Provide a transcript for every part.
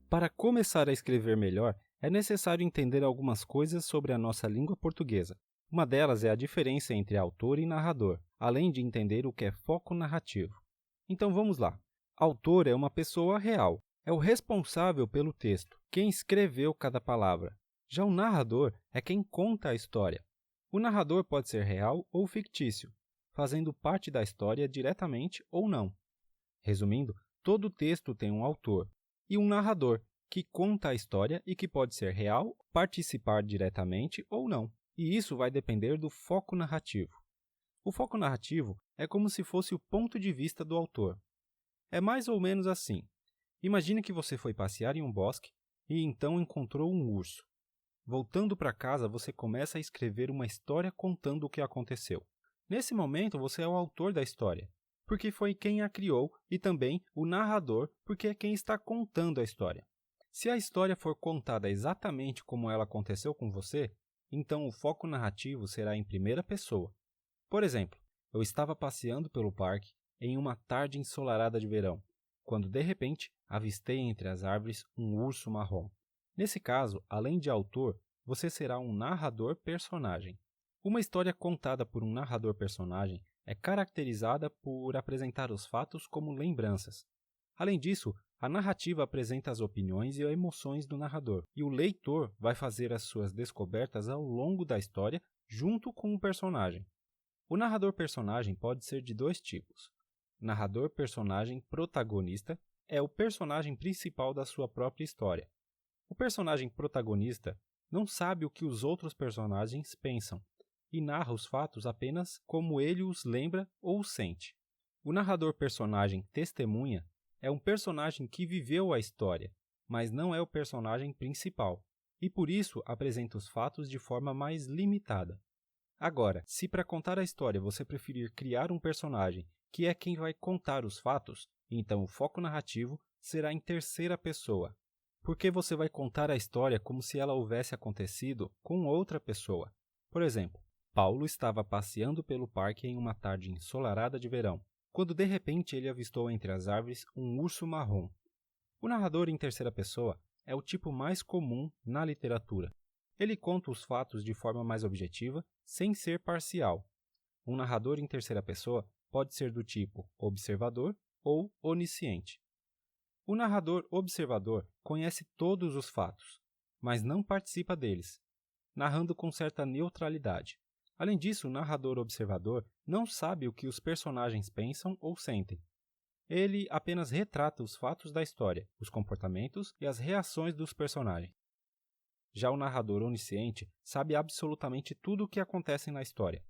Para começar a escrever melhor, é necessário entender algumas coisas sobre a nossa língua portuguesa. Uma delas é a diferença entre autor e narrador, além de entender o que é foco narrativo. Então vamos lá. Autor é uma pessoa real, é o responsável pelo texto, quem escreveu cada palavra. Já o narrador é quem conta a história. O narrador pode ser real ou fictício, fazendo parte da história diretamente ou não. Resumindo, todo texto tem um autor e um narrador, que conta a história e que pode ser real, participar diretamente ou não. E isso vai depender do foco narrativo. O foco narrativo é como se fosse o ponto de vista do autor. É mais ou menos assim. Imagine que você foi passear em um bosque e então encontrou um urso. Voltando para casa, você começa a escrever uma história contando o que aconteceu. Nesse momento, você é o autor da história, porque foi quem a criou, e também o narrador, porque é quem está contando a história. Se a história for contada exatamente como ela aconteceu com você, então o foco narrativo será em primeira pessoa. Por exemplo, eu estava passeando pelo parque em uma tarde ensolarada de verão, quando de repente avistei entre as árvores um urso marrom. Nesse caso, além de autor, você será um narrador-personagem. Uma história contada por um narrador-personagem é caracterizada por apresentar os fatos como lembranças. Além disso, a narrativa apresenta as opiniões e emoções do narrador, e o leitor vai fazer as suas descobertas ao longo da história junto com o personagem. O narrador-personagem pode ser de dois tipos. Narrador-personagem protagonista é o personagem principal da sua própria história. O personagem protagonista não sabe o que os outros personagens pensam e narra os fatos apenas como ele os lembra ou os sente. O narrador-personagem testemunha é um personagem que viveu a história, mas não é o personagem principal, e por isso apresenta os fatos de forma mais limitada. Agora, se para contar a história você preferir criar um personagem que é quem vai contar os fatos, então o foco narrativo será em terceira pessoa, porque você vai contar a história como se ela houvesse acontecido com outra pessoa. Por exemplo, Paulo estava passeando pelo parque em uma tarde ensolarada de verão, quando de repente ele avistou entre as árvores um urso marrom. O narrador em terceira pessoa é o tipo mais comum na literatura. Ele conta os fatos de forma mais objetiva, sem ser parcial. Um narrador em terceira pessoa pode ser do tipo observador ou onisciente. O narrador observador conhece todos os fatos, mas não participa deles, narrando com certa neutralidade. Além disso, o narrador observador não sabe o que os personagens pensam ou sentem. Ele apenas retrata os fatos da história, os comportamentos e as reações dos personagens. Já o narrador onisciente sabe absolutamente tudo o que acontece na história.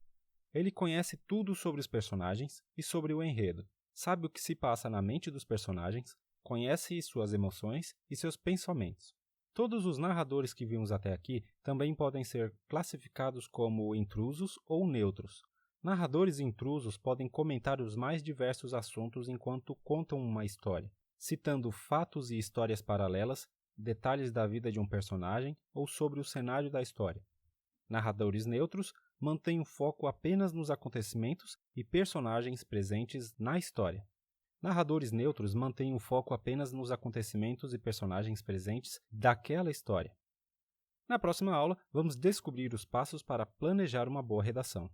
Ele conhece tudo sobre os personagens e sobre o enredo, sabe o que se passa na mente dos personagens, conhece suas emoções e seus pensamentos. Todos os narradores que vimos até aqui também podem ser classificados como intrusos ou neutros. Narradores intrusos podem comentar os mais diversos assuntos enquanto contam uma história, citando fatos e histórias paralelas, detalhes da vida de um personagem ou sobre o cenário da história. Narradores neutros mantêm o foco apenas nos acontecimentos e personagens presentes na história. Narradores neutros mantêm o foco apenas nos acontecimentos e personagens presentes daquela história. Na próxima aula, vamos descobrir os passos para planejar uma boa redação.